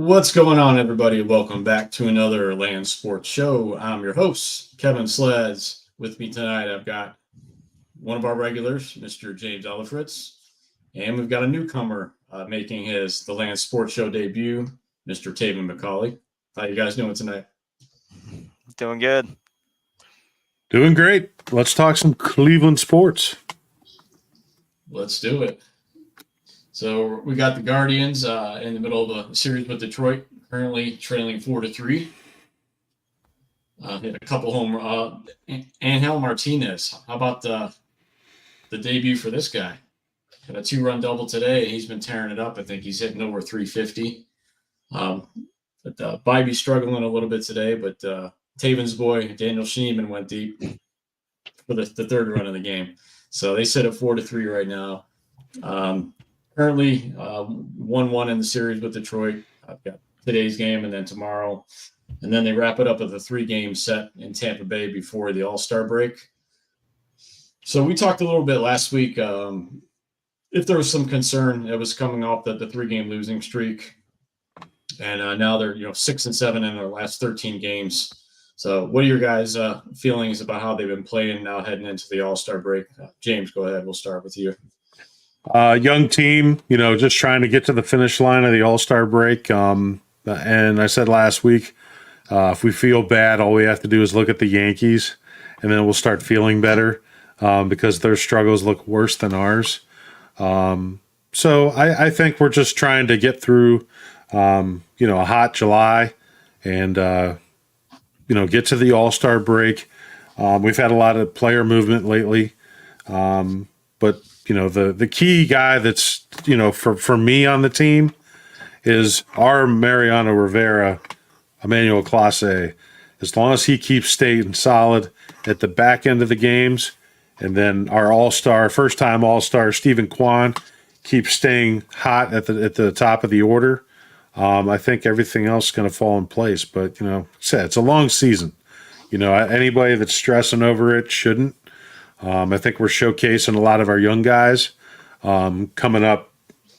What's going on, everybody? Welcome back to another Land Sports Show. I'm your host, Kevin Sleds. With me tonight, I've got one of our regulars, Mr. James Elifritz, and we've got a newcomer making the Land Sports Show debut, Mr. Taven McCauley. How you guys doing tonight? Doing good. Doing great. Let's talk some Cleveland sports. Let's do it. So we got the Guardians in the middle of a series with Detroit, currently trailing 4-3. Hit a couple home. Angel Martinez. How about the debut for this guy? Got a 2-run double today. He's been tearing it up. I think he's hitting over 350. But Bybee struggling a little bit today. But Taven's boy Daniel Schneemann went deep for the third run of the game. So they sit at 4-3 right now. Currently 1-1 in the series with Detroit. I've got today's game and then tomorrow. And then they wrap it up with a 3-game set in Tampa Bay before the All-Star break. So we talked a little bit last week if there was some concern. It was coming off the 3-game losing streak. And now they're 6-7 in their last 13 games. So what are your guys' feelings about how they've been playing now heading into the All-Star break? James, go ahead. We'll start with you. Young team, just trying to get to the finish line of the All-Star break. And I said last week, if we feel bad, all we have to do is look at the Yankees, and then we'll start feeling better because their struggles look worse than ours. So I think we're just trying to get through, a hot July and, get to the All-Star break. We've had a lot of player movement lately, but the key guy that's, for me on the team is our Mariano Rivera, Emmanuel Clase. As long as he keeps staying solid at the back end of the games, and then our all-star, first-time all-star Stephen Kwan keeps staying hot at the top of the order, I think everything else is going to fall in place. But, it's a long season. Anybody that's stressing over it shouldn't. I think we're showcasing a lot of our young guys coming up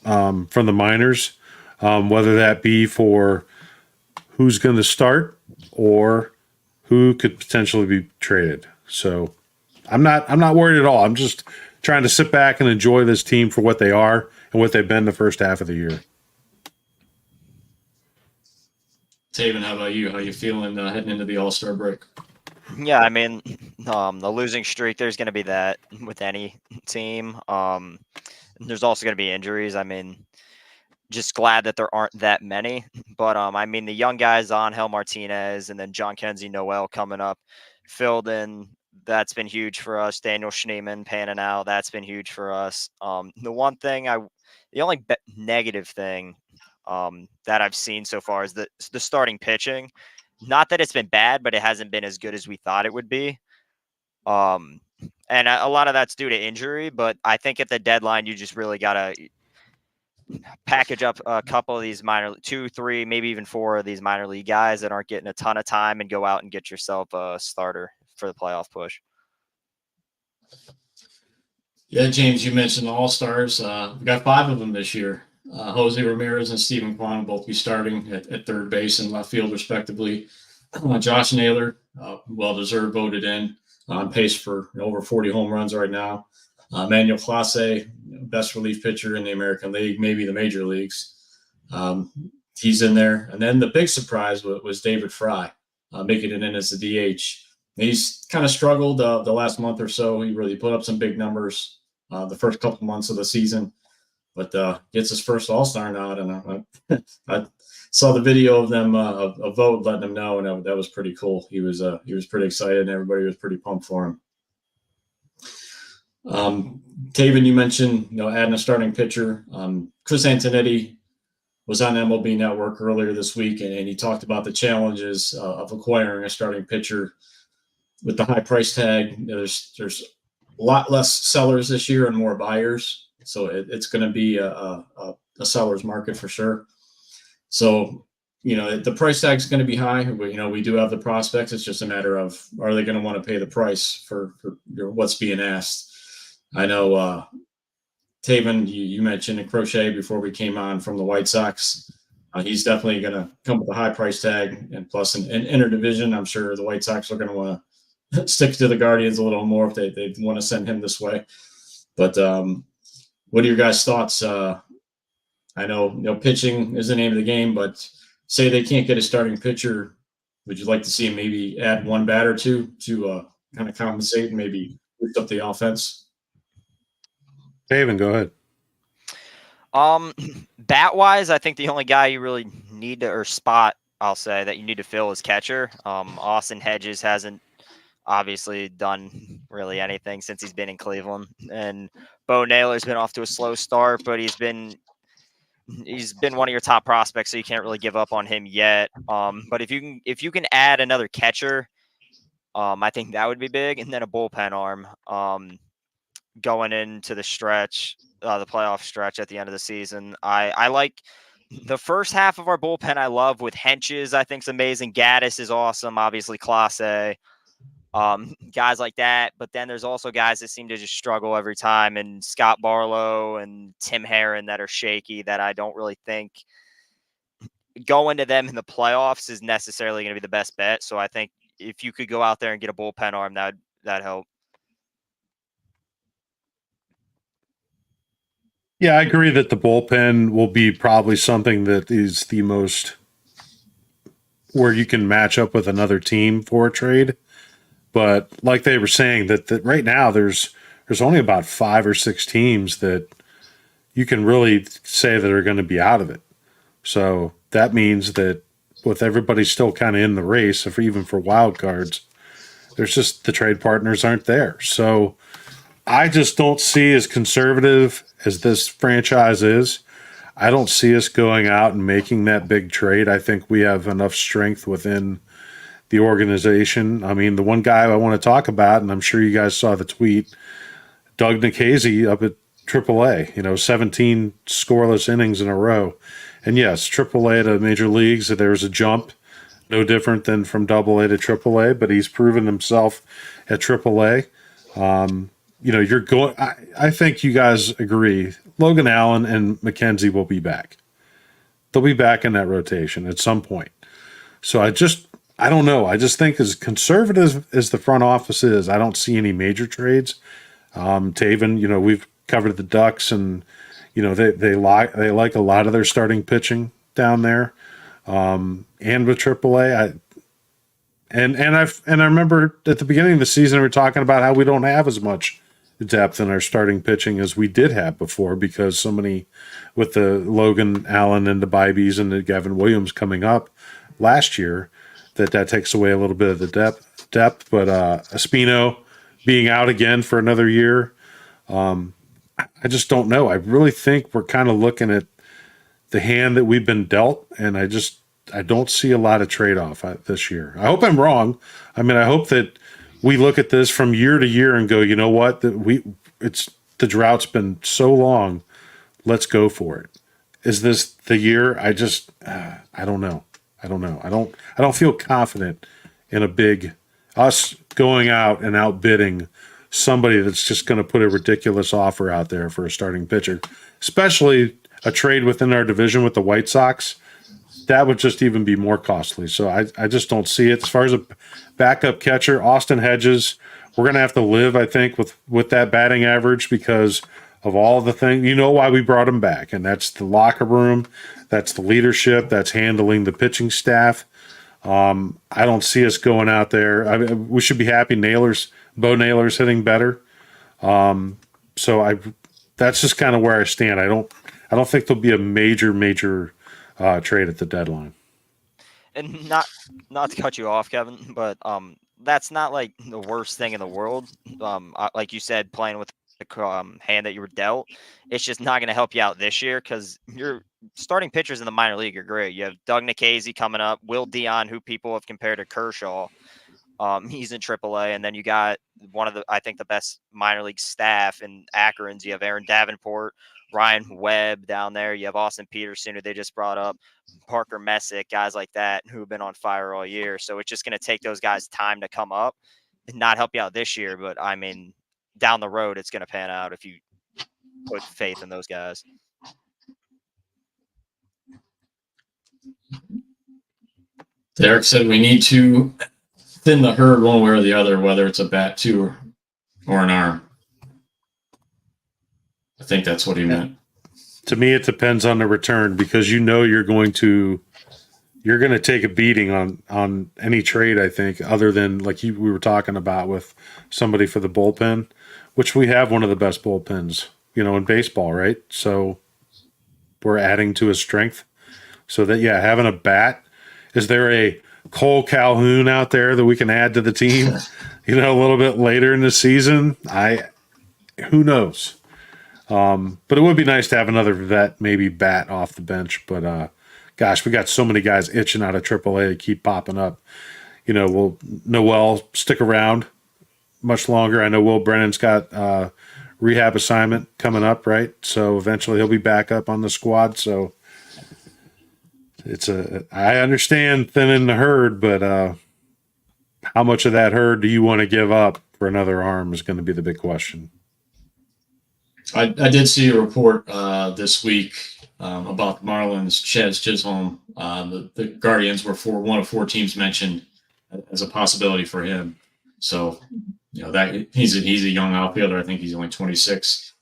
from the minors, whether that be for who's going to start or who could potentially be traded. So I'm not worried at all. I'm just trying to sit back and enjoy this team for what they are and what they've been the first half of the year. Taven, how about you? How you feeling heading into the All-Star break? Yeah, I mean, the losing streak, there's going to be that with any team. There's also going to be injuries. I mean, just glad that there aren't that many. But, I mean, the young guys, Angel Martinez and then John Kenzie Noel coming up, filled in. That's been huge for us. Daniel Schneemann panning out. That's been huge for us. The only negative thing that I've seen so far is the starting pitching. Not that it's been bad, but it hasn't been as good as we thought it would be. And a lot of that's due to injury, but I think at the deadline, you just really got to package up a couple of these 2, 3, maybe even 4 of these minor league guys that aren't getting a ton of time and go out and get yourself a starter for the playoff push. Yeah, James, you mentioned the All-Stars. We got 5 of them this year. Jose Ramirez and Stephen Kwan will both be starting at third base and left field, respectively. Josh Naylor, well-deserved, voted in, on pace for over 40 home runs right now. Emmanuel Clase, best relief pitcher in the American League, maybe the major leagues. He's in there. And then the big surprise was David Fry, making it in as the DH. He's kind of struggled the last month or so. He really put up some big numbers the first couple months of the season. But gets his first All-Star nod, and I saw the video of them a vote letting him know, and that was pretty cool. He was pretty excited, and everybody was pretty pumped for him. Taven, you mentioned adding a starting pitcher. Chris Antonetti was on MLB Network earlier this week, and he talked about the challenges of acquiring a starting pitcher with the high price tag. There's a lot less sellers this year and more buyers. So it's going to be a seller's market for sure. So, the price tag is going to be high. We do have the prospects. It's just a matter of, are they going to want to pay the price for what's being asked? I know, Taven, you mentioned a Crochet before we came on from the White Sox. He's definitely going to come with a high price tag, and plus an interdivision. I'm sure the White Sox are going to want to stick to the Guardians a little more if they want to send him this way. But what are your guys' thoughts? I know, pitching is the name of the game, but say they can't get a starting pitcher, would you like to see him maybe add one bat or two to kind of compensate and maybe lift up the offense? David, go ahead. Bat wise, I think the only guy you really need to, or spot, I'll say, that you need to fill is catcher. Austin Hedges hasn't obviously done really anything since he's been in Cleveland, and Bo Naylor's been off to a slow start, but he's been one of your top prospects, so you can't really give up on him yet. But if you can add another catcher, I think that would be big, and then a bullpen arm. Going into the stretch, the playoff stretch at the end of the season. I like the first half of our bullpen. I love with Henches. I think's amazing. Gaddis is awesome. Obviously, Clase. Guys like that. But then there's also guys that seem to just struggle every time, and Scott Barlow and Tim Herron that are shaky. That I don't really think going to them in the playoffs is necessarily going to be the best bet. So I think if you could go out there and get a bullpen arm, that'd help. Yeah, I agree that the bullpen will be probably something that is the most where you can match up with another team for a trade. But like they were saying, that right now there's only about 5 or 6 teams that you can really say that are going to be out of it. So that means that with everybody still kind of in the race, if even for wild cards, there's just the trade partners aren't there. So I just don't see, as conservative as this franchise is, I don't see us going out and making that big trade. I think we have enough strength within the organization. I mean, the one guy I want to talk about, and I'm sure you guys saw the tweet, Doug Nikhazy up at AAA, 17 scoreless innings in a row. And yes, AAA to major leagues, there's a jump, no different than from AA to AAA, but he's proven himself at AAA. You're going. I think you guys agree. Logan Allen and McKenzie will be back. They'll be back in that rotation at some point. So I don't know. I just think as conservative as the front office is, I don't see any major trades. Taven, we've covered the Ducks, and they like a lot of their starting pitching down there, and with AAA. I remember at the beginning of the season we were talking about how we don't have as much depth in our starting pitching as we did have before, because so many, with the Logan Allen and the Bibees and the Gavin Williams coming up last year, that takes away a little bit of the depth. But Espino being out again for another year, I just don't know. I really think we're kind of looking at the hand that we've been dealt, and I don't see a lot of trade-off this year. I hope I'm wrong. I mean, I hope that we look at this from year to year and go, you know what? The drought's been so long. Let's go for it. Is this the year? I don't know. I don't feel confident in us going out and outbidding somebody that's just going to put a ridiculous offer out there for a starting pitcher, especially a trade within our division with the White Sox. That would just even be more costly. So I just don't see it. As far as a backup catcher, Austin Hedges, we're going to have to live, I think, with that batting average because of all the things. You know why we brought him back, and that's the locker room, that's the leadership, that's handling the pitching staff. I don't see us going out there. I mean, we should be happy Bo Naylor's hitting better. That's just kind of where I stand. I don't think there'll be a major trade at the deadline. And not to cut you off, Kevin, but that's not like the worst thing in the world. Like you said, playing with the hand that you were dealt, it's just not going to help you out this year because your starting pitchers in the minor league are great. You have Doug Nikhazy coming up, Will Dion, who people have compared to Kershaw. He's in AAA, and then you got one of the best minor league staff in Akron. You have Aaron Davenport, Ryan Webb down there. You have Austin Peterson, who they just brought up, Parker Messick, guys like that who have been on fire all year. So it's just going to take those guys time to come up and not help you out this year. But I mean, down the road, it's going to pan out if you put faith in those guys. Derek said we need to thin the herd one way or the other, whether it's a bat, two, or an arm. I think that's what he meant. To me, it depends on the return because you're going to take a beating on any trade. I think other than like we were talking about with somebody for the bullpen, which we have one of the best bullpens, in baseball, right? So we're adding to his strength. So that having a bat. Is there a Cole Calhoun out there that we can add to the team? A little bit later in the season. Who knows? But it would be nice to have another vet, maybe bat off the bench. But gosh, we got so many guys itching out of AAA keep popping up. Will Noel stick around much longer? I know Will Brennan's got rehab assignment coming up, right? So eventually he'll be back up on the squad. So I understand thinning the herd, but how much of that herd do you want to give up for another arm is going to be the big question. I did see a report this week about the Marlins. Chaz Chisholm, the Guardians were one of four teams mentioned as a possibility for him. So that he's a young outfielder. I think he's only 26.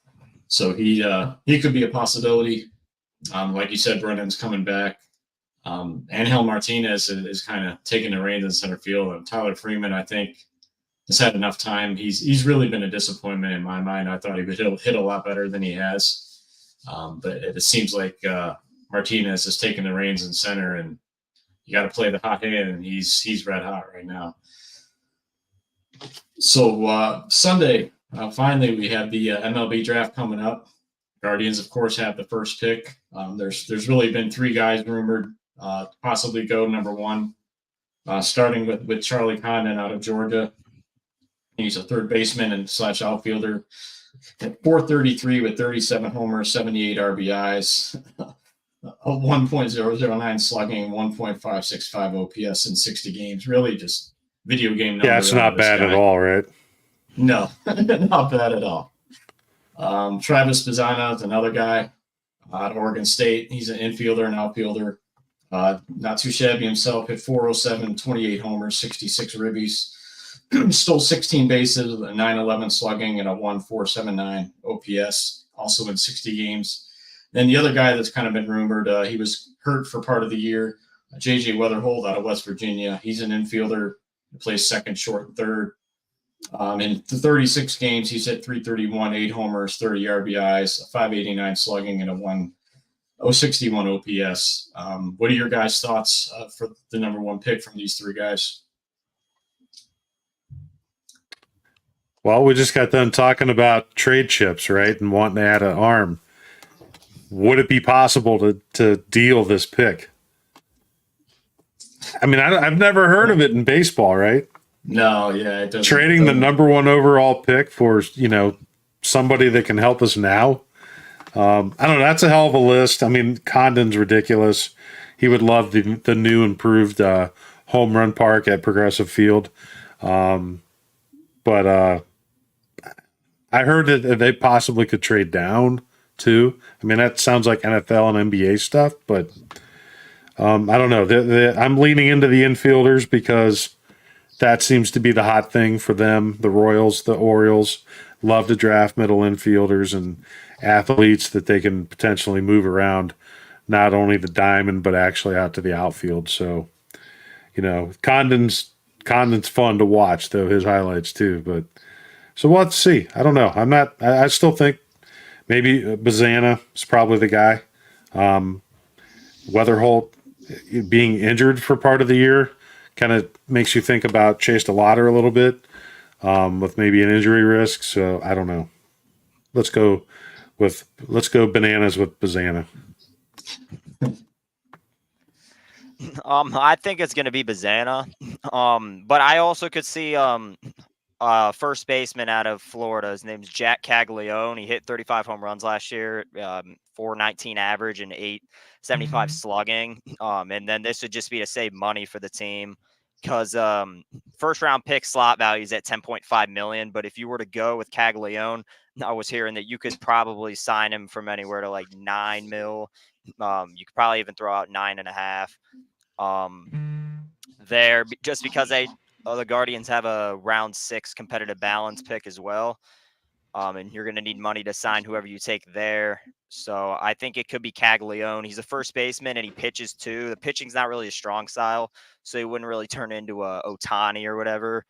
So he could be a possibility. Like you said, Brennan's coming back. Angel Martinez is kind of taking the reins in center field. And Tyler Freeman, I think, has had enough time. He's really been a disappointment in my mind. I thought he would hit a lot better than he has. But it seems like Martinez has taken the reins in center, and you got to play the hot hand, and he's red hot right now. So Sunday, finally, we have the MLB draft coming up. Guardians, of course, have the first pick. There's really been three guys rumored to possibly go number one, starting with Charlie Condon out of Georgia. He's a third baseman and / outfielder at 433 with 37 homers, 78 RBIs, a 1.009 slugging, 1.565 OPS in 60 games. Really just video game number. Yeah, it's not bad at all, right? No, not bad at all. Travis Bazzana is another guy out of Oregon State. He's an infielder and outfielder. Not too shabby himself, hit 407, 28 homers, 66 ribbies. Stole 16 bases with a 911 slugging and a 1.479 OPS, also in 60 games. Then the other guy that's kind of been rumored, he was hurt for part of the year, J.J. Weatherholt out of West Virginia. He's an infielder, plays second, short, and third. In the 36 games, he's hit 331, 8 homers, 30 RBIs, a 589 slugging, and a 1.061 OPS. What are your guys' thoughts for the number one pick from these three guys? Well, we just got done talking about trade chips, right, and wanting to add an arm. Would it be possible to deal this pick? I mean, I've never heard of it in baseball, right? No, yeah, it doesn't. Trading the number one overall pick for somebody that can help us now. I don't know. That's a hell of a list. I mean, Condon's ridiculous. He would love the new improved home run park at Progressive Field. But I heard that they possibly could trade down too. I mean, that sounds like NFL and NBA stuff, but I don't know. I'm leaning into the infielders because that seems to be the hot thing for them. The Royals, the Orioles love to draft middle infielders and athletes that they can potentially move around, not only the diamond, but actually out to the outfield. So, Condon's fun to watch, though, his highlights too. But so we'll have to see. I don't know. I still think maybe Bazzana is probably the guy. Weatherholt being injured for part of the year kind of makes you think about Chase DeLauder a little bit with maybe an injury risk. So I don't know. Let's go bananas with Bazzana. I think it's going to be Bazzana. But I also could see first baseman out of Florida. His name's Jack Caglione. He hit 35 home runs last year, 419 average and 875 slugging. And then this would just be to save money for the team because first round pick slot value is at 10.5 million. But if you were to go with Caglione, I was hearing that you could probably sign him from anywhere to like 9 mil You could probably even throw out 9.5. There, just because the Guardians have a round 6 competitive balance pick as well. And you're going to need money to sign whoever you take there. So I think it could be Caglione. He's a first baseman and he pitches too. The pitching's not really a strong style, so he wouldn't really turn into a Otani or whatever.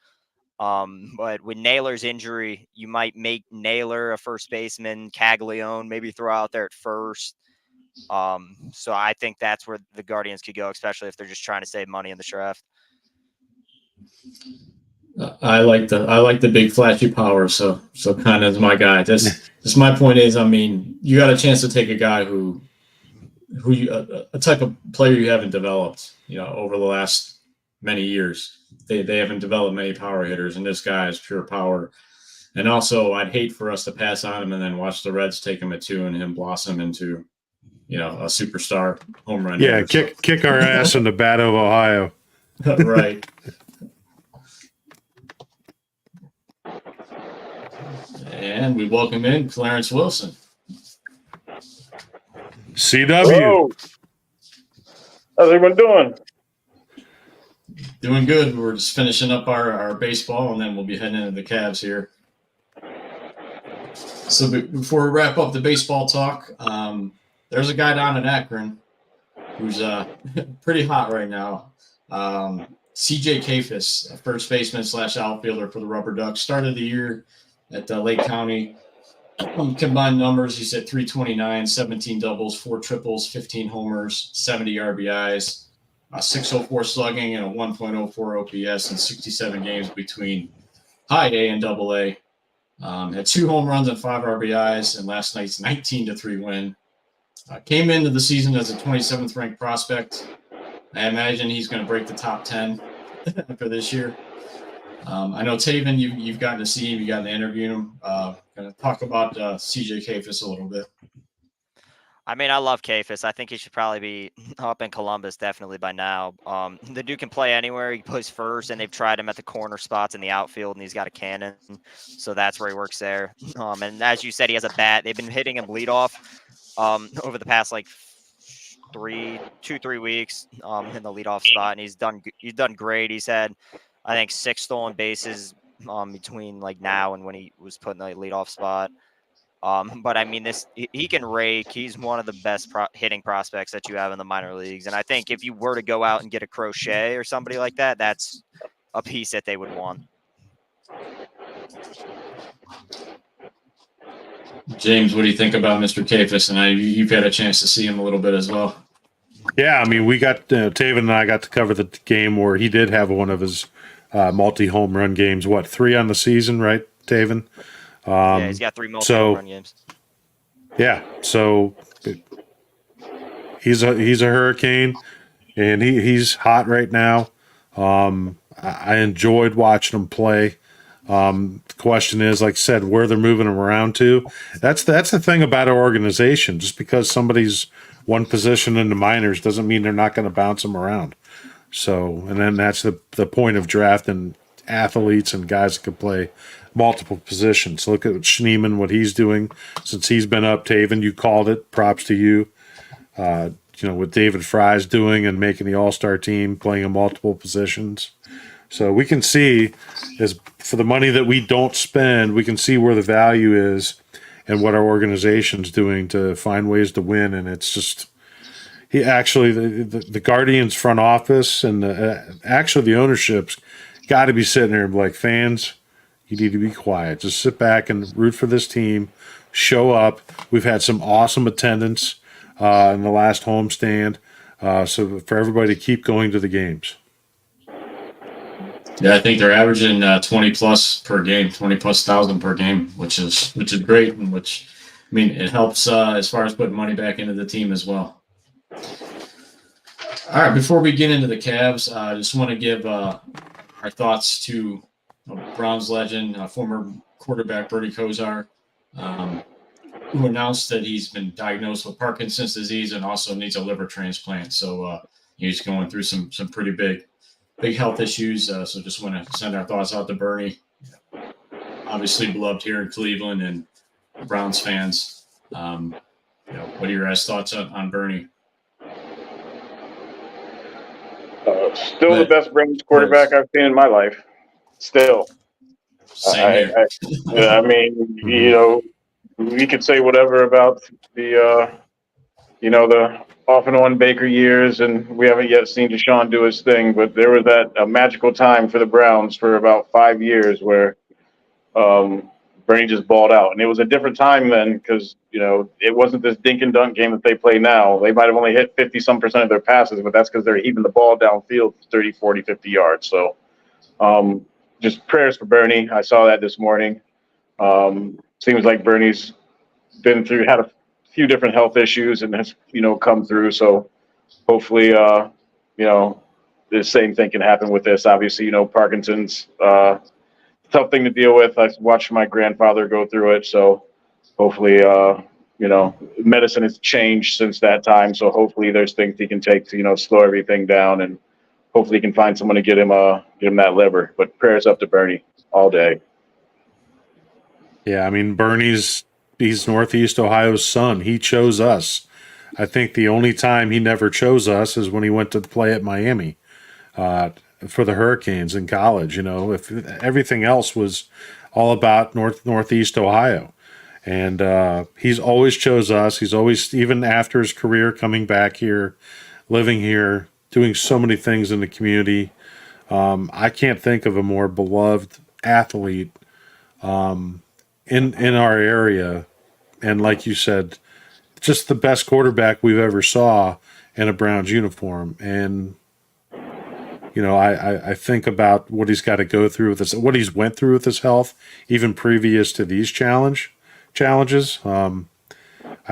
But with Naylor's injury, you might make Naylor a first baseman, Caglione maybe throw out there at first. So I think that's where the Guardians could go, especially if they're just trying to save money in the draft. I like the big flashy power, so kind of is my guy. Just my point is, I mean, you got a chance to take a guy who a type of player you haven't developed, over the last many years. They haven't developed many power hitters, and this guy is pure power. And also, I'd hate for us to pass on him and then watch the Reds take him at 2 and him blossom into, a superstar home run. Yeah, kick our ass in the bat of Ohio. Right. And we welcome in Clarence Wilson. CW. Hello. How's everyone doing? Doing good. We're just finishing up our baseball, and then we'll be heading into the Cavs here. So before we wrap up the baseball talk, there's a guy down in Akron who's pretty hot right now. CJ Kafis, a first baseman / outfielder for the Rubber Ducks, started the year at Lake County. Combined numbers, he's at 329, 17 doubles, 4 triples, 15 homers, 70 RBIs, 604 slugging, and a 1.04 OPS in 67 games between high A and double A. Had 2 home runs and 5 RBIs, and last night's 19-3 win. Came into the season as a 27th ranked prospect. I imagine he's going to break the top 10 for this year. I know, Taven, you've gotten to see him. You've gotten to interview him. Going to talk about CJ Kafis a little bit. I mean, I love Kafis. I think he should probably be up in Columbus definitely by now. The dude can play anywhere. He plays first, and they've tried him at the corner spots in the outfield, and he's got a cannon. So that's where he works there. And as you said, he has a bat. They've been hitting him leadoff over the past, 2-3 weeks in the leadoff spot, and he's done great. He's had, I think, 6 stolen bases between now and when he was put in the leadoff spot. But I mean, he can rake. He's one of the best hitting prospects that you have in the minor leagues. And I think if you were to go out and get a Crochet or somebody like that, that's a piece that they would want. James, what do you think about Mr. Kafis? And you've had a chance to see him a little bit as well. Yeah, I mean, we got Taven and I got to cover the game where he did have one of his multi-home run games. 3 on the season, right, Taven? Yeah, he's got 3 multi-home run games. Yeah, so he's a hurricane, and he's hot right now. I enjoyed watching him play. The question is, like I said, where they're moving him around to. That's the thing about our organization. Just because somebody's one position in the minors doesn't mean they're not going to bounce them around. So, and then that's the point of drafting athletes and guys that can play multiple positions. Look at Schneeman, what he's doing since he's been up. Taven, you called it. Props to you. What David Fry's doing and making the All-Star team, playing in multiple positions. So we can see, is for the money that we don't spend, we can see where the value is and what our organization's doing to find ways to win. And it's just, the Guardians front office and the ownership's got to be sitting there and be like, fans, you need to be quiet. Just sit back and root for this team. Show up. We've had some awesome attendance in the last homestand. So for everybody to keep going to the games. Yeah, I think they're averaging 20 plus per game, 20 plus thousand per game, which is great, and it helps as far as putting money back into the team as well. All right, before we get into the Cavs, I just want to give our thoughts to Browns legend, former quarterback Bernie Kosar, who announced that he's been diagnosed with Parkinson's disease and also needs a liver transplant. So he's going through some pretty big health issues. So just want to send our thoughts out to Bernie, obviously beloved here in Cleveland and Browns fans. what are your guys' thoughts on Bernie? Still the best Braves quarterback I've seen in my life. Still. Same here. I mean, you know, we could say whatever about the off and on Baker years, and we haven't yet seen Deshaun do his thing. But there was a magical time for the Browns for about 5 years where Bernie just balled out, and it was a different time then because it wasn't this dink and dunk game that they play now. They might have only hit 50% of their passes, but that's because they're heaving the ball downfield 30, 40, 50 yards. So just prayers for Bernie. I saw that this morning. Seems like Bernie's had a few different health issues and has come through. So hopefully the same thing can happen with this. Obviously, Parkinson's tough thing to deal with. I watched my grandfather go through it, so hopefully medicine has changed since that time. So hopefully there's things he can take to slow everything down, and hopefully he can find someone to get him that liver. But prayers up to Bernie all day. Yeah, I mean, he's Northeast Ohio's son. He chose us. I think the only time he never chose us is when he went to play at Miami for the Hurricanes in college. If everything else was all about Northeast Ohio. And he's always chose us. He's always, even after his career, coming back here, living here, doing so many things in the community. I can't think of a more beloved athlete in our area, and like you said, just the best quarterback we've ever saw in a Browns uniform. And I think about what he's got to go through with this, what he's went through with his health, even previous to these challenges. I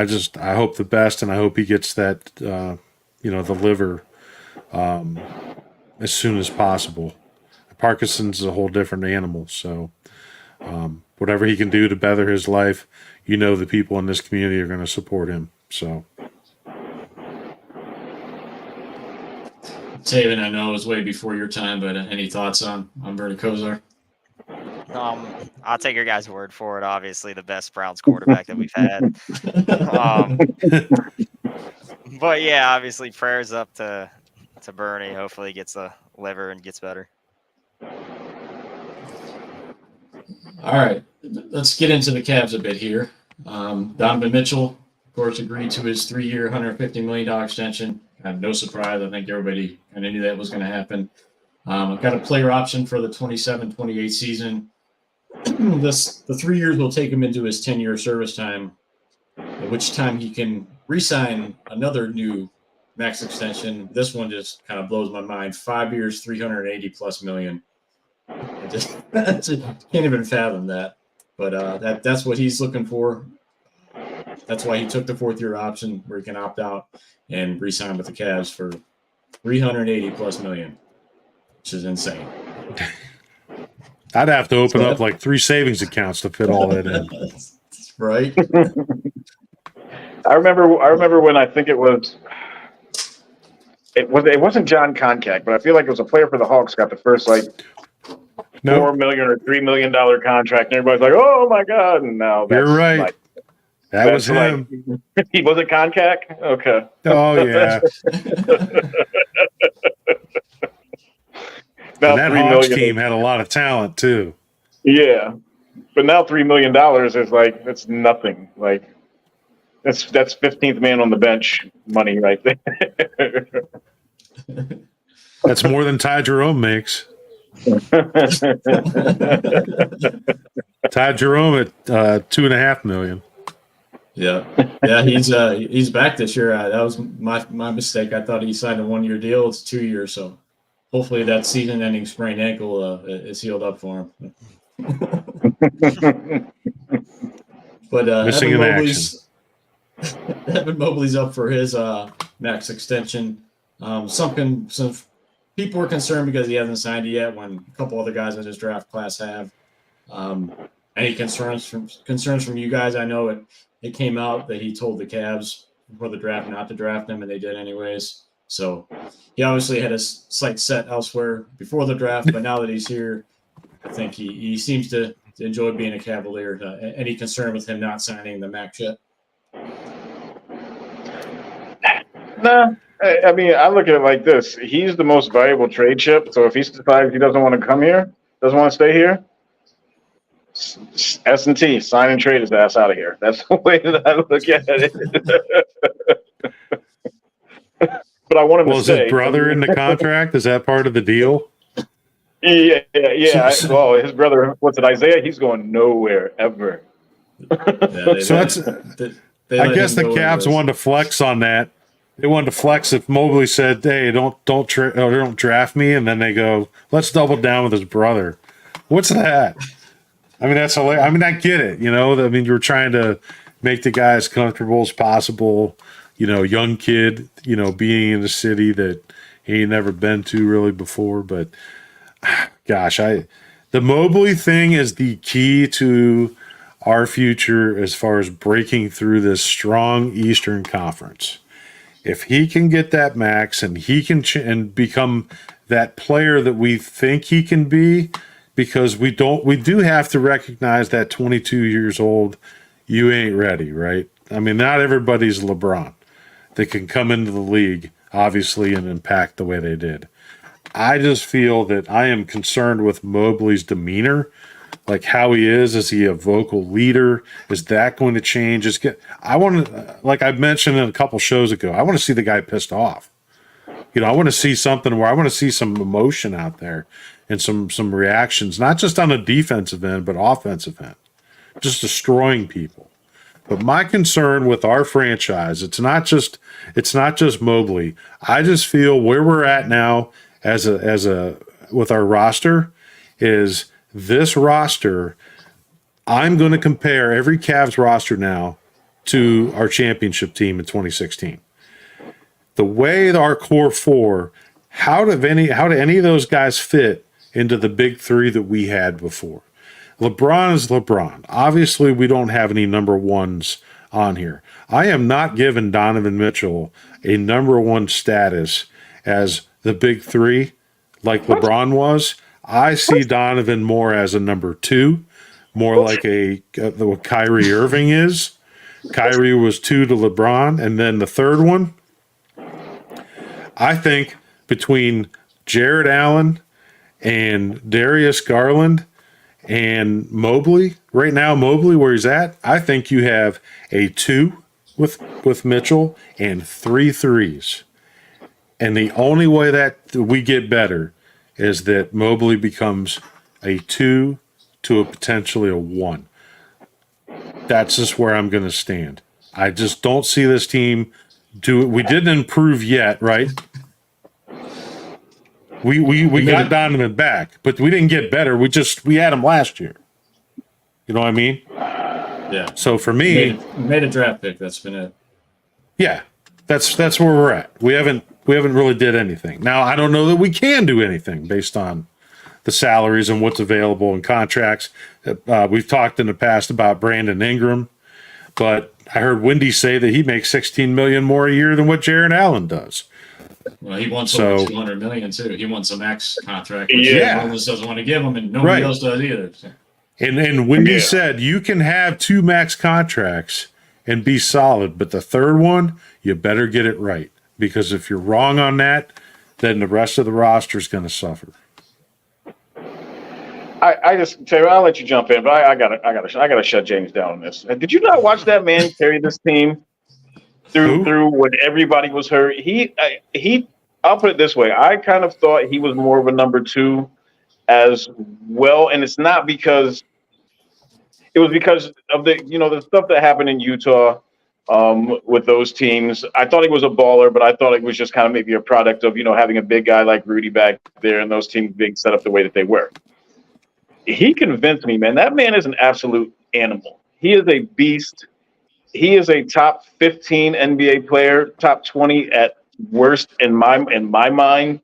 hope the best, and I hope he gets that the liver as soon as possible. Parkinson's is a whole different animal, so whatever he can do to better his life, the people in this community are going to support him. So, Taven, I know it was way before your time, but any thoughts on Bernie Kosar? I'll take your guys' word for it. Obviously, the best Browns quarterback that we've had. But yeah, obviously, prayers up to Bernie. Hopefully, he gets a liver and gets better. All right, let's get into the Cavs a bit here. Donovan Mitchell, of course, agreed to his 3-year, $150 million extension. No surprise. I think everybody kind of knew that was going to happen. I've got a player option for the 27-28 season. The 3 years will take him into his 10-year service time, at which time he can re-sign another new max extension. This one just kind of blows my mind. 5 years, $380+ million. I just can't even fathom that. But that's what he's looking for. That's why he took the 4th-year option where he can opt out and re-sign with the Cavs for $380+ million, which is insane. I'd have to open up like 3 savings accounts to fit all that in. Right? I remember when I think it wasn't John Koncak, but I feel like it was a player for the Hawks got the first $4 million or $3 million contract, and everybody's like, "Oh my god!" And now that's you're right. That was him. He wasn't Koncak. Okay. Oh yeah. Now that $3 Hawks million team had a lot of talent too. Yeah, but now $3 million is that's nothing. Like that's 15th man on the bench money right there. That's more than Ty Jerome makes. Ty Jerome at $2.5 million. Yeah, he's back this year. That was my mistake. I thought he signed a 1-year deal. It's 2 years, so hopefully that season-ending sprained ankle is healed up for him. But missing in action. Evan Mobley's up for his max extension. Some people were concerned because he hasn't signed it yet, when a couple other guys in his draft class have. Any concerns from you guys? I know it came out that he told the Cavs before the draft not to draft him, and they did anyways. So he obviously had his sights set elsewhere before the draft, but now that he's here, I think he seems to enjoy being a Cavalier. Any concern with him not signing the max yet? Nah, I mean, I look at it like this. He's the most valuable trade chip. So if he decides he doesn't want to come here, doesn't want to stay here, S&T, sign and trade his ass out of here. That's the way that I look at it. But I want him Well, to is his stay. brother in the contract? Is that part of the deal? Yeah. So- Well, his brother, what's it, Isaiah? He's going nowhere ever. Yeah, So that's. they I let guess him the go where he Cavs was. wanted to flex on that. They wanted to flex if Mobley said, "Hey, don't draft me," and then they go, "Let's double down with his brother." What's that? I mean, that's hilarious. I mean, I get it. I mean, you were trying to make the guy as comfortable as possible. Young kid. Being in a city that he ain't never been to really before. But gosh, the Mobley thing is the key to our future as far as breaking through this strong Eastern Conference. If he can get that max and he can and become that player that we think he can be, because we do have to recognize that 22 years old, you ain't ready, right? I mean, not everybody's LeBron that can come into the league, obviously, and impact the way they did. I just feel that I am concerned with Mobley's demeanor, like how he is. Is he a vocal leader? Is that going to change? I want to, like I mentioned in a couple shows ago, I want to see the guy pissed off. I want to see something where I want to see some emotion out there and some reactions, not just on the defensive end, but offensive end, just destroying people. But my concern with our franchise, it's not just Mobley. I just feel where we're at now as a with our roster is this roster. I'm going to compare every Cavs roster now to our championship team in 2016. The way our core four, how do any of those guys fit into the big three that we had before? LeBron is LeBron. Obviously, we don't have any number ones on here. I am not giving Donovan Mitchell a number one status as the big three like LeBron was. I see Donovan more as a number two, more like what Kyrie Irving is. Kyrie was 2 to LeBron. And then the third one, I think between Jared Allen and Darius Garland and Mobley, right now, Mobley, where he's at, I think you have a 2 with Mitchell and 3 threes. And the only way that we get better is that Mobley becomes a 2 to a potentially a 1. That's just where I'm going to stand. I just don't see this team do it. We didn't improve yet, right? We got Donovan back, but we didn't get better. We had him last year. You know what I mean? Yeah. So for me, made a draft pick. That's been it. Yeah, that's where we're at. We haven't really did anything. Now I don't know that we can do anything based on the salaries and what's available in contracts. We've talked in the past about Brandon Ingram, but I heard Wendy say that he makes $16 million more a year than what Jared Allen does. Well, he wants over $200 million too. He wants a max contract, which Willis doesn't want to give him, and nobody else does either. And Wendy said you can have 2 max contracts and be solid, but the third one you better get it right, because if you're wrong on that, then the rest of the roster is going to suffer. I just Taylor, I'll let you jump in, but I gotta shut James down on this. Did you not watch that man carry this team through when everybody was hurt? I'll put it this way. I kind of thought he was more of a number 2 as well, and it's not because it was because of the stuff that happened in Utah with those teams. I thought he was a baller, but I thought it was just kind of maybe a product of having a big guy like Rudy back there and those teams being set up the way that they were. He convinced me, man. That man is an absolute animal. He is a beast. He is a top 15 NBA player, top 20 at worst in my mind.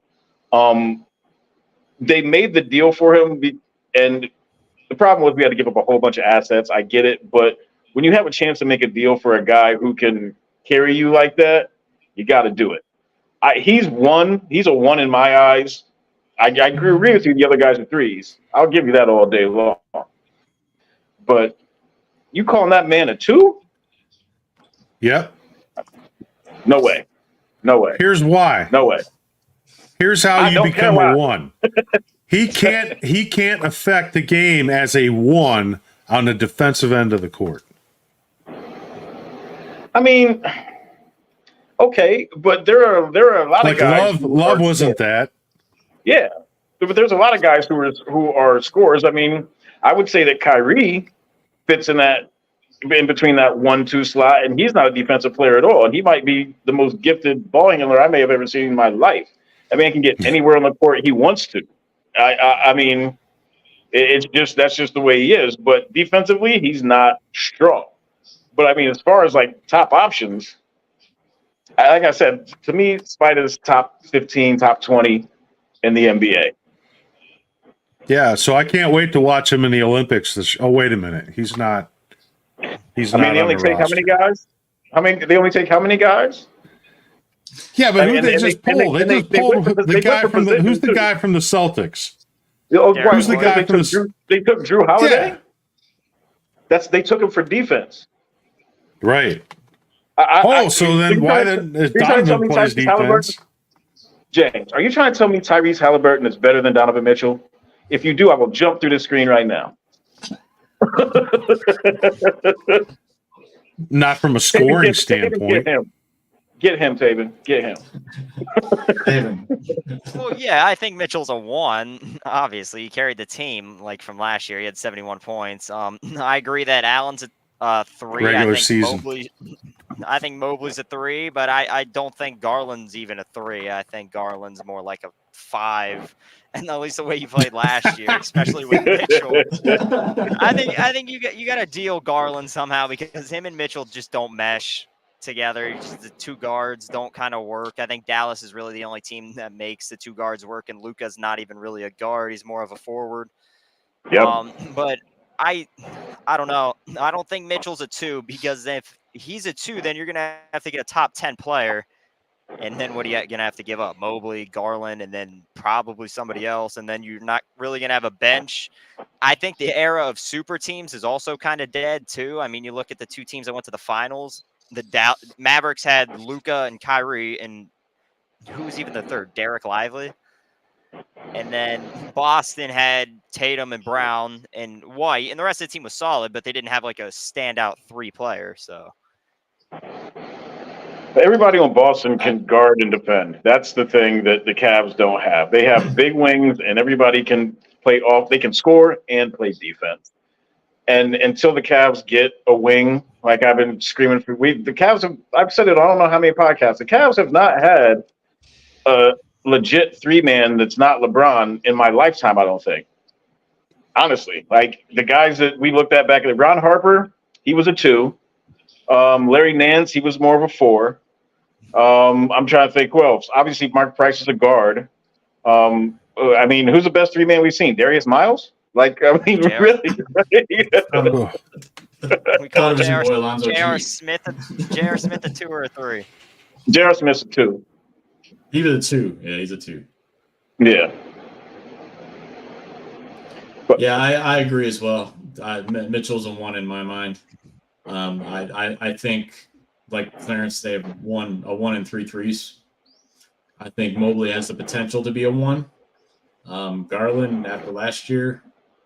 They made the deal for him, and the problem was we had to give up a whole bunch of assets. I get it, but when you have a chance to make a deal for a guy who can carry you like that, you got to do it. He's a 1 in my eyes. I agree with you. The other guys are 3s. I'll give you that all day long. But you calling that man a 2? Yep. No way. No way. Here's why. No way. Here's how I you don't become care a why. 1. He can't affect the game as a 1 on the defensive end of the court. I mean, okay, but there are a lot Like of guys. Love wasn't that. Yeah, but there's a lot of guys who are scorers. I mean, I would say that Kyrie fits in between that 1-2 slot, and he's not a defensive player at all. And he might be the most gifted ball handler I may have ever seen in my life. I mean, he can get anywhere on the court he wants to. I mean, that's just the way he is. But defensively, he's not strong. But I mean, as far as like top options, like I said, to me, Spider's top 15, top 20 in the NBA. Yeah, so I can't wait to watch him in the Olympics. Oh, wait a minute. He's not. He's I mean, not they on only the take roster. how many guys? They only take how many guys? Yeah, but who And they they- just and they- pulled? and They they- just they pulled went for- the they guy went for from the. Who's the position, guy from the Celtics? Derek Who's the White. guy They from took, the? they took Drew Holiday. Yeah. They took him for defense. Right. So So then why did Donovan plays defense? James, are you trying to tell me Tyrese Halliburton is better than Donovan Mitchell? If you do, I will jump through the screen right now. Not from a scoring standpoint. Get him, Taven. Get him. Taven. Well, yeah, I think Mitchell's a 1. Obviously, he carried the team like from last year. He had 71 points. I agree that Allen's a 3. Regular season. I think Mobley's a 3, but I don't think Garland's even a 3. I think Garland's more like a 5. And at least the way he played last year, especially with Mitchell, I think you got to deal Garland somehow because him and Mitchell just don't mesh together. Just the two guards don't kind of work. I think Dallas is really the only team that makes the two guards work, and Luka's not even really a guard. He's more of a forward. Yep. But I don't know. I don't think Mitchell's a 2 because if he's a 2, then you're gonna have to get a top 10 player. And then what are you going to have to give up? Mobley, Garland, and then probably somebody else. And then you're not really going to have a bench. I think the era of super teams is also kind of dead, too. I mean, you look at the 2 teams that went to the finals. The Mavericks had Luka and Kyrie, and who was even the third? Derek Lively. And then Boston had Tatum and Brown and White. And the rest of the team was solid, but they didn't have like a standout 3 player. So. Everybody on Boston can guard and defend. That's the thing that the Cavs don't have. They have big wings, and everybody can play off. They can score and play defense. And until the Cavs get a wing, like I've been screaming for, the Cavs have. I've said it. I don't know how many podcasts. The Cavs have not had a legit 3-man that's not LeBron in my lifetime. I don't think. Honestly, like the guys that we looked at back at Ron Harper, he was a 2. Larry Nance, he was more of a 4. I'm trying to think who else. Obviously, Mark Price is a guard. I mean, who's the best 3-man we've seen? Darius Miles? Like, I mean, really? We call Thought it was your boy J.R. Alonzo G. Smith a 2 or a 3. J.R. Smith's a 2. He was a 2. Yeah, he's a 2. Yeah. Yeah, I agree as well. Mitchell's a 1 in my mind. I think, like Clarence, they have a 1 and 3 threes. I think Mobley has the potential to be a 1. Garland, after last year,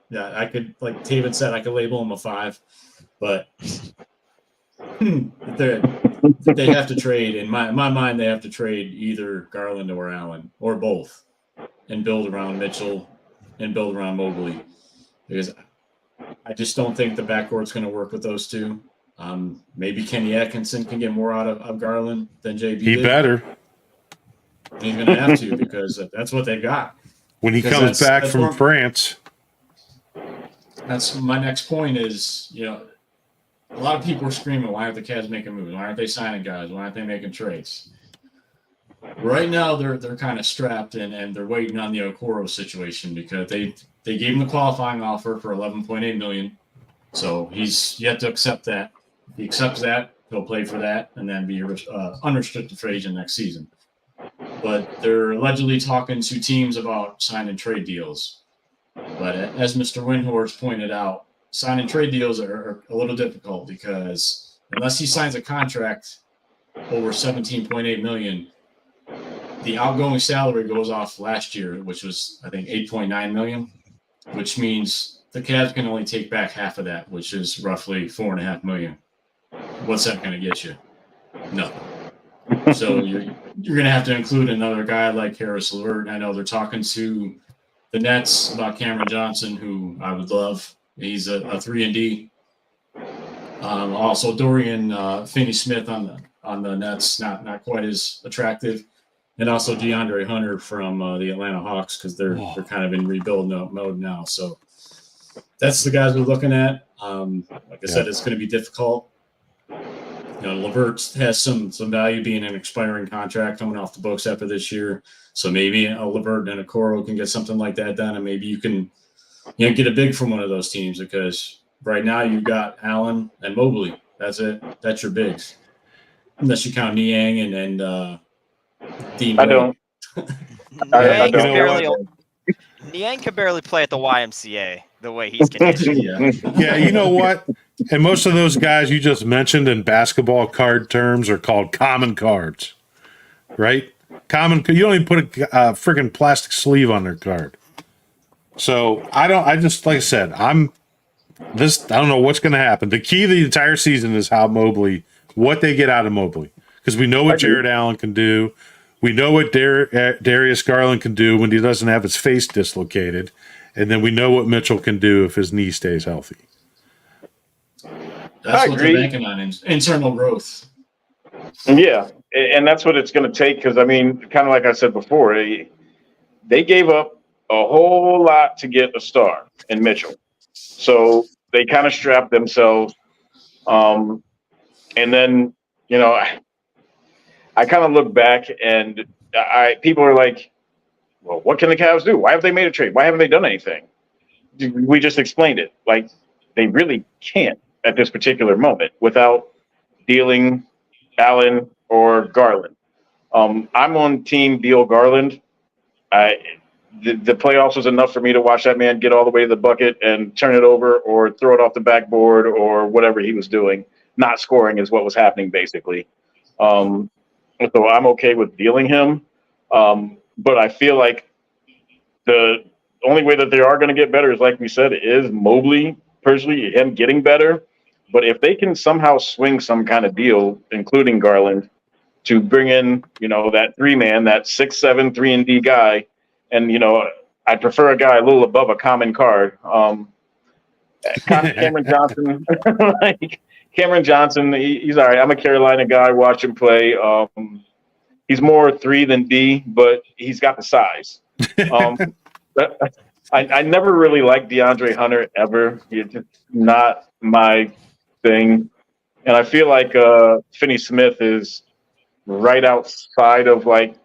yeah, I could, like Taven said, I could label him a 5. But they have to trade. In my mind, they have to trade either Garland or Allen or both and build around Mitchell and build around Mobley. Because I just don't think the backcourt's going to work with those 2. Maybe Kenny Atkinson can get more out of Garland than JB. He better. He's going to have to because that's what they've got. When he comes back from France. That's my next point is, a lot of people are screaming, why aren't the Cavs making moves? Why aren't they signing guys? Why aren't they making trades? Right now, they're kind of strapped and they're waiting on the Okoro situation because they gave him the qualifying offer for $11.8 million. So he's yet to accept that. If he accepts that, he'll play for that and then be unrestricted free agent next season. But they're allegedly talking to teams about signing trade deals. But as Mr. Windhorst pointed out, signing trade deals are a little difficult because unless he signs a contract over $17.8 million, the outgoing salary goes off last year, which was I think 8.9 million, which means the Cavs can only take back half of that, which is roughly 4.5 million. What's that going to get you? Nothing. So you're going to have to include another guy like Harris LeVert. I know they're talking to the Nets about Cameron Johnson, who I would love. He's a 3-and-D. Also, Dorian Finney-Smith on the Nets, not quite as attractive. And also DeAndre Hunter from the Atlanta Hawks, because they're kind of in rebuild mode now. So that's the guys we're looking at. Like I said, it's going to be difficult. You know, LeVert has some value being an expiring contract coming off the books after this year. So maybe a LeVert and a Okoro can get something like that done, and maybe you can get a big from one of those teams, because right now you've got Allen and Mobley. That's it. That's your bigs. Unless you count Niang and Dean I Wade. don't. I don't. Niang can barely play at the YMCA the way he's conditioned. Yeah, you know what? And most of those guys you just mentioned in basketball card terms are called common cards, right? You don't even put a freaking plastic sleeve on their card. So I just like I said, I don't know what's going to happen. The key of the entire season is what they get out of Mobley, because we know what Jared Allen can do. We know what Darius Garland can do when he doesn't have his face dislocated, and then we know what Mitchell can do if his knee stays healthy. That's what they're banking on, internal growth. Yeah, and that's what it's going to take, because, I mean, kind of like I said before, they gave up a whole lot to get a star in Mitchell. So they kind of strapped themselves. And then, I kind of look back and people are like, well, what can the Cavs do? Why have they made a trade? Why haven't they done anything? We just explained it. Like, they really can't at this particular moment without dealing Allen or Garland. I'm on team deal Garland. The playoffs was enough for me to watch that man get all the way to the bucket and turn it over or throw it off the backboard or whatever he was doing. Not scoring is what was happening, basically. So I'm okay with dealing him. But I feel like the only way that they are going to get better is, like we said, is Mobley, personally, him getting better. But if they can somehow swing some kind of deal, including Garland, to bring in, that 3-man, that 6'7", 3-and-D guy, and, I'd prefer a guy a little above a common card. Cameron Johnson, Cameron Johnson, he's all right. I'm a Carolina guy. Watch him play. He's more 3 than D, but he's got the size. I never really liked DeAndre Hunter ever. He's just not my thing. And I feel like Finney-Smith is right outside of like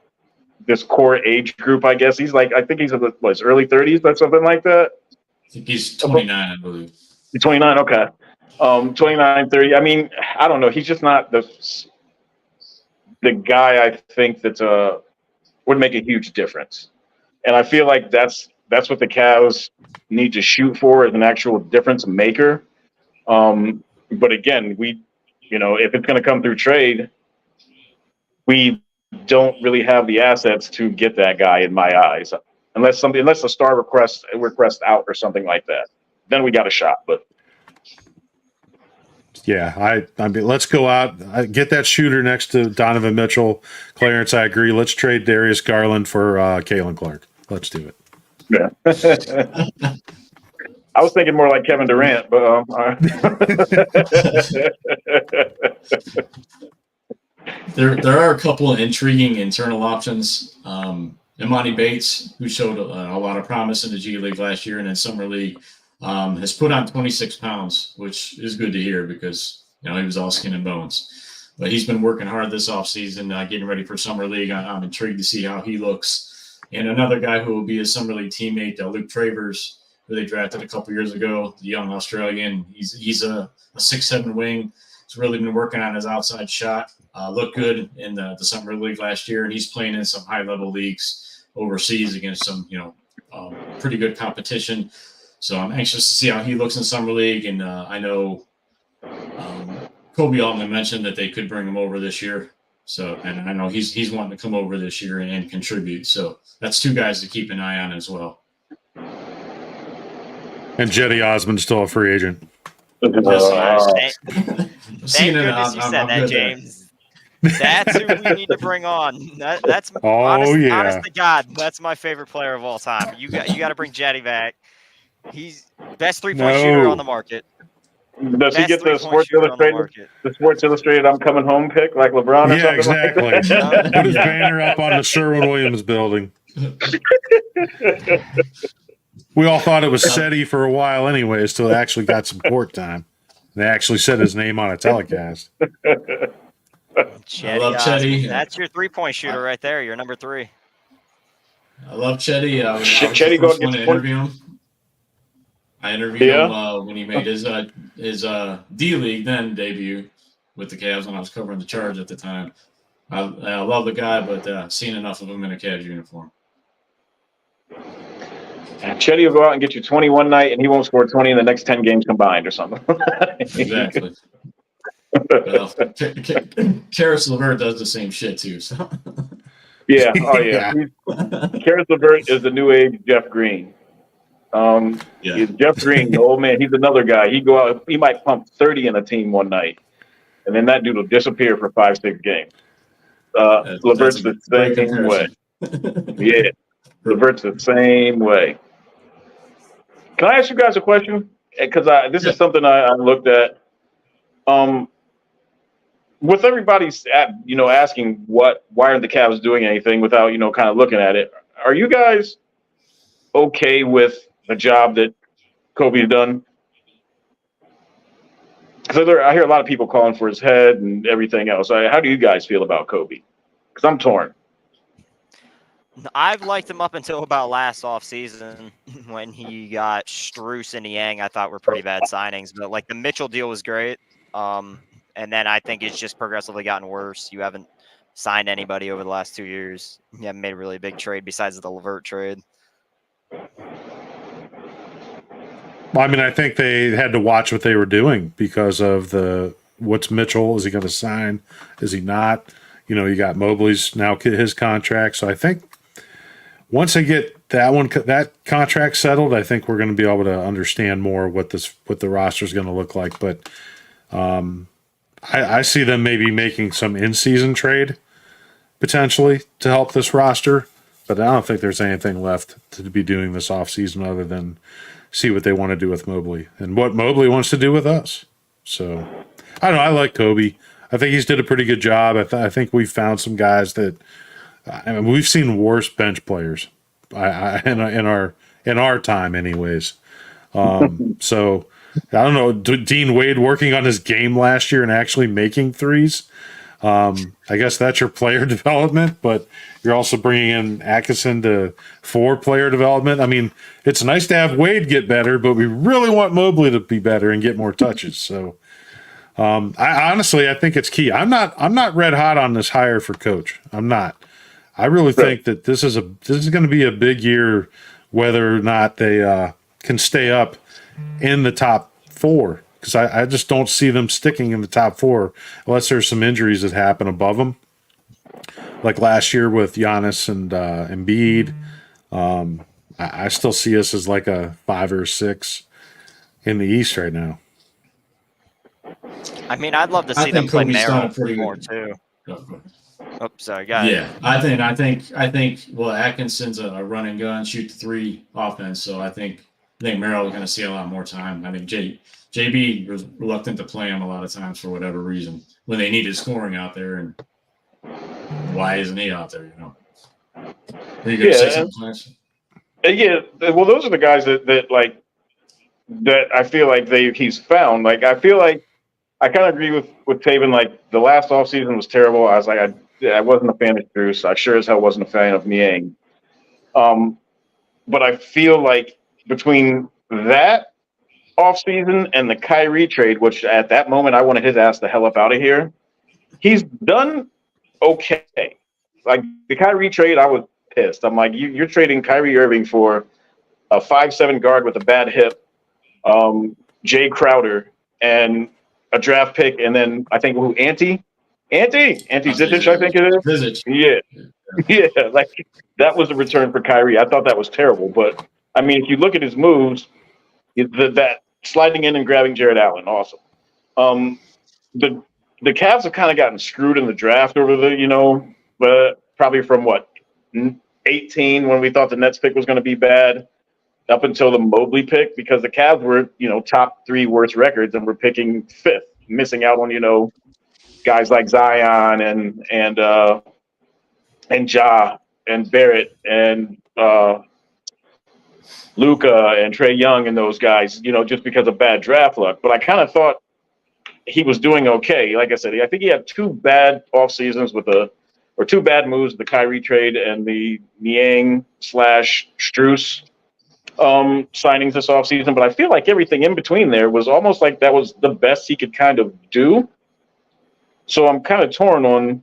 this core age group, I guess. He's like, I think he's in his early 30s or something like that. I think he's 29, I believe. He's 29, okay. 29, 30. I mean, I don't know. He's just not the guy I think that would make a huge difference. And I feel like that's what the Cavs need to shoot for, as an actual difference maker. But again, if it's going to come through trade, we don't really have the assets to get that guy, in my eyes, unless a star requests out or something like that. Then we got a shot. But yeah, I mean, let's go out, get that shooter next to Donovan Mitchell. Clarence, I agree. Let's trade Darius Garland for Kalen Clark. Let's do it. Yeah. I was thinking more like Kevin Durant, but all right. There are a couple of intriguing internal options. Imani Bates, who showed a lot of promise in the G League last year and in Summer League, has put on 26 pounds, which is good to hear, because he was all skin and bones. But he's been working hard this offseason, getting ready for Summer League. I'm intrigued to see how he looks. And another guy who will be a Summer League teammate, Luke Travers, who they drafted a couple years ago, the young Australian. He's a 6'7" wing. He's really been working on his outside shot. Looked good in the Summer League last year, and he's playing in some high-level leagues overseas against some pretty good competition. So I'm anxious to see how he looks in Summer League. And I know Kobe Altman mentioned that they could bring him over this year So, and I know he's wanting to come over this year and contribute. So that's two guys to keep an eye on as well. And Jetty Osmond's still a free agent. Thank Seeing it, goodness you said that, good there. James. That's who we need to bring on. That's yeah. honest to God, that's my favorite player of all time. You got to bring Jetty back. He's best 3-point shooter on the market. Does he Best get the 3-point Sports shooter on the Illustrated? market. The Sports Illustrated "I'm coming home" pick like LeBron or Yeah, something? exactly. Like that? Put his banner up on the Sherwin-Williams building. We all thought it was SETI for a while anyways, till it actually got some court time. They actually said his name on a telecast. Chetty love Chetty. Osmond. That's your 3-point shooter right there. You're number 3. I love Chetty. I was Chetty the first going one to to interview him. I interviewed him when he made his D-League then debut with the Cavs when I was covering the Charge at the time. I love the guy, but seen enough of him in a Cavs uniform. Chetty will go out and get you 20 one night, and he won't score 20 in the next 10 games combined or something. Exactly. Well, Karis LeVert does the same shit too. So. Yeah. Oh yeah. Karis LeVert is the new age Jeff Green. He's Jeff Green, the old man. He's another guy. He go out. He might pump 30 in a team one night, and then that dude will disappear for 5-6 games. LeVert's the same way. Yeah. LeVert's the same way. Can I ask you guys a question? Because this is something I looked at. With everybody's asking why aren't the Cavs doing anything without kind of looking at it. Are you guys okay with the job that Kobe's done? Because I hear a lot of people calling for his head and everything else. How do you guys feel about Kobe? Because I'm torn. I've liked him up until about last offseason when he got Strus and Yang. I thought were pretty bad signings, but like the Mitchell deal was great. And then I think it's just progressively gotten worse. You haven't signed anybody over the last 2 years. You haven't made a really big trade besides the LeVert trade. Well, I mean, I think they had to watch what they were doing because of what's Mitchell? Is he going to sign? Is he not? You got Mobley's now his contract. So I think once they get that contract settled, I think we're going to be able to understand more what the roster is going to look like. But I see them maybe making some in-season trade potentially to help this roster. But I don't think there's anything left to be doing this offseason other than see what they want to do with Mobley and what Mobley wants to do with us. So I don't know. I like Kobe. I think he's did a pretty good job. I think we've found some guys that we've seen worse bench players in our time, anyways. So I don't know. Dean Wade working on his game last year and actually making threes. I guess that's your player development, but you're also bringing in Atkinson for player development. I mean, it's nice to have Wade get better, but we really want Mobley to be better and get more touches. So. I honestly think it's key. I'm not red hot on this hire for coach. I'm not. I really think that this is going to be a big year, whether or not they can stay up in the top 4. Because I just don't see them sticking in the top 4 unless there's some injuries that happen above them, like last year with Giannis and Embiid. I still see us as like a 5 or 6 in the East right now. I mean, I'd love to see them play Merrill more too. Oh, sorry, go ahead. Yeah, I think. Well, Atkinson's a run and gun, shoot the 3 offense. So I think Merrill is going to see a lot more time. I think JB was reluctant to play him a lot of times for whatever reason when they needed scoring out there, and why isn't he out there? Are you going to say something, Clarence? Yeah. Well, those are the guys that I feel like he's found. Like I feel like. I kind of agree with Taven. Like the last offseason was terrible. I was like, I wasn't a fan of Strus. I sure as hell wasn't a fan of Niang. But I feel like between that offseason and the Kyrie trade, which at that moment I wanted his ass the hell up out of here, he's done okay. Like the Kyrie trade, I was pissed. I'm like, you're trading Kyrie Irving for a 5'7" guard with a bad hip, Jay Crowder, and a draft pick, and then I think Ante Ante Zizic, I think it is. Zizic. Yeah. Yeah, like that was a return for Kyrie. I thought that was terrible, but I mean, if you look at his moves, that sliding in and grabbing Jared Allen, awesome. The the Cavs have kind of gotten screwed in the draft over but probably from what 18 when we thought the Nets pick was going to be bad up until the Mobley pick because the Cavs were top 3 worst records and we're picking 5th, missing out on guys like Zion and Ja and Barrett and Luka and Trey Young and those guys, just because of bad draft luck. But I kind of thought he was doing okay. Like I said, I think he had 2 bad off seasons or 2 bad moves, the Kyrie trade and the Niang/Strus signings this offseason. But I feel like everything in between there was almost like that was the best he could kind of do. So I'm kind of torn on,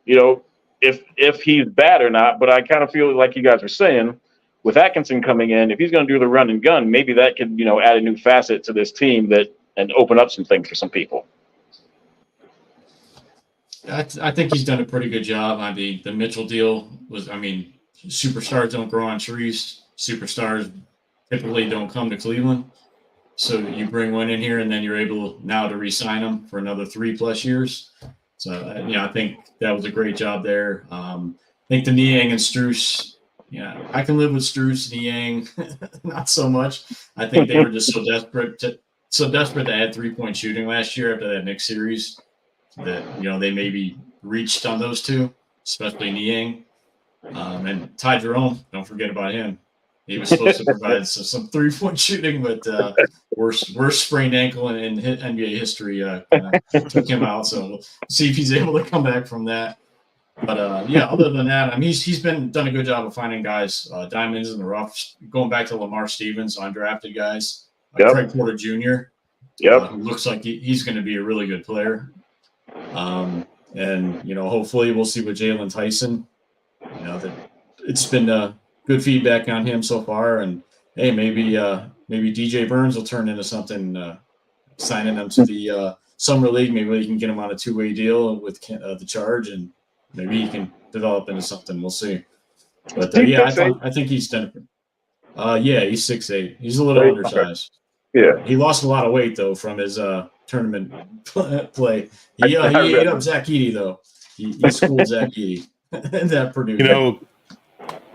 if he's bad or not. But I kind of feel like you guys are saying, with Atkinson coming in, if he's going to do the run and gun, maybe that could, add a new facet to this team and open up some things for some people. I think he's done a pretty good job. I mean, the Mitchell deal was, superstars don't grow on trees. Superstars typically don't come to Cleveland. So you bring one in here and then you're able now to re-sign them for another 3+ years. So, I think that was a great job there. I think the Niang and Strus, I can live with Strus and Niang, not so much. I think they were just so desperate to add 3-point shooting last year after that Knicks series that, they maybe reached on those 2, especially Niang. And Ty Jerome, don't forget about him. He was supposed to provide some 3-point shooting, but worst sprained ankle in NBA history took him out. So we'll see if he's able to come back from that. But other than that, he's done a good job of finding guys, diamonds in the rough. Going back to Lamar Stevens, undrafted guys, Craig Porter Jr. Who looks like he's going to be a really good player. And hopefully we'll see with Jalen Tyson. That it's been good feedback on him so far, and hey, maybe DJ Burns will turn into something. Signing him to the summer league, maybe we can get him on a 2-way deal with the Charge, and maybe he can develop into something. We'll see. But I think he's done it. He's 6'8". He's a little undersized. Yeah, he lost a lot of weight though from his tournament play. He ate up Zach Edey though. He schooled Zach Edey. That Purdue.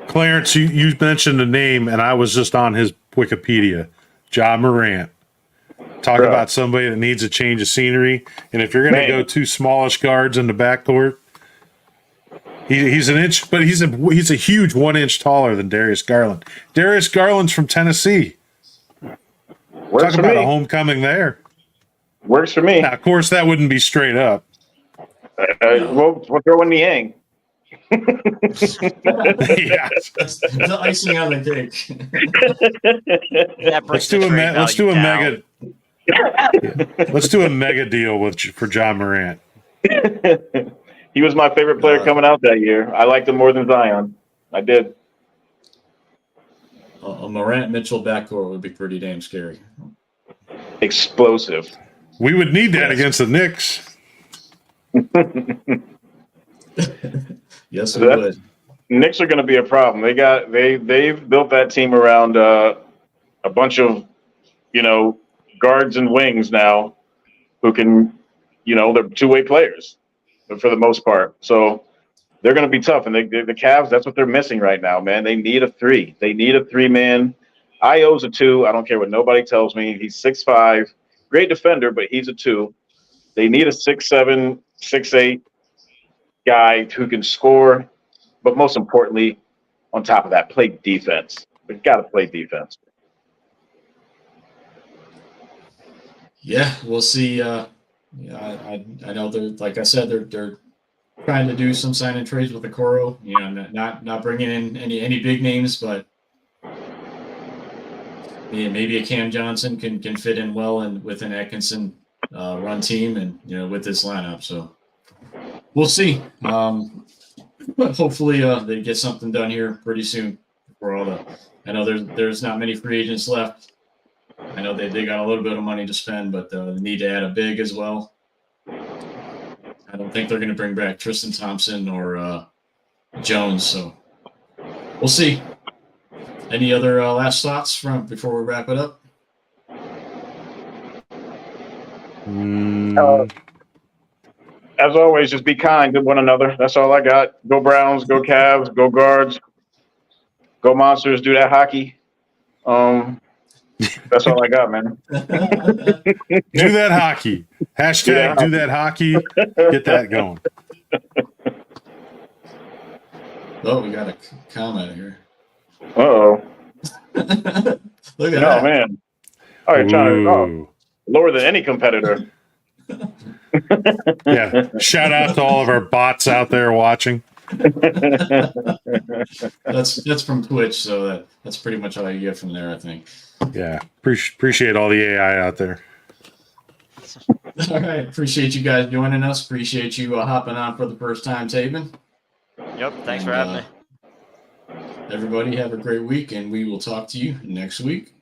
Clarence, you mentioned a name, and I was just on his Wikipedia. Ja Morant. Talk about somebody that needs a change of scenery. And if you're going to go 2 smallish guards in the backcourt, he's an inch, but he's a huge 1 inch taller than Darius Garland. Darius Garland's from Tennessee. Talk about a homecoming there. Works for me. Now, of course, that wouldn't be straight up. We'll throw in Niang. Yeah, the icing on the cake. Let's do a mega deal for Ja Morant. He was my favorite player coming out that year. I liked him more than Zion. I did. A Morant Mitchell backcourt would be pretty damn scary. Explosive. We would need that against the Knicks. Yes, we would. Knicks are going to be a problem. They've built that team around a bunch of guards and wings now who can they're 2-way players for the most part. So they're going to be tough. And the Cavs, that's what they're missing right now, man. They need a 3. They need a 3-man. Io's a 2. I don't care what nobody tells me. He's 6'5", great defender, but he's a 2. They need a 6'7", 6'8" guy who can score, but most importantly, on top of that, play defense. They've got to play defense. Yeah, we'll see. I know they're, like I said, they're trying to do some sign and trades with Okoro. Not bringing in any big names, but maybe a Cam Johnson can fit in well and with an Atkinson run team and with this lineup. So we'll see. But hopefully they get something done here pretty soon. I know there's not many free agents left. I know they got a little bit of money to spend, but they need to add a big as well. I don't think they're going to bring back Tristan Thompson or Jones. So we'll see. Any other last thoughts from before we wrap it up? As always, just be kind to one another. That's all I got. Go Browns, go Cavs, go Guards, go Monsters. Do that hockey. That's all I got, man. Do that hockey. Hashtag do that hockey. Get that going. Oh, we got a comment here. Uh-oh. Look at Oh, that. man. Oh, you're trying to Ooh. lower than any competitor. Yeah. Shout out to all of our bots out there watching. That's from Twitch, so that's pretty much all you get from there, I think. Yeah. Appreciate all the AI out there. All right. Appreciate you guys joining us. Appreciate you hopping on for the first time, Taven. Yep. Thanks for having me. Everybody have a great week, and we will talk to you next week.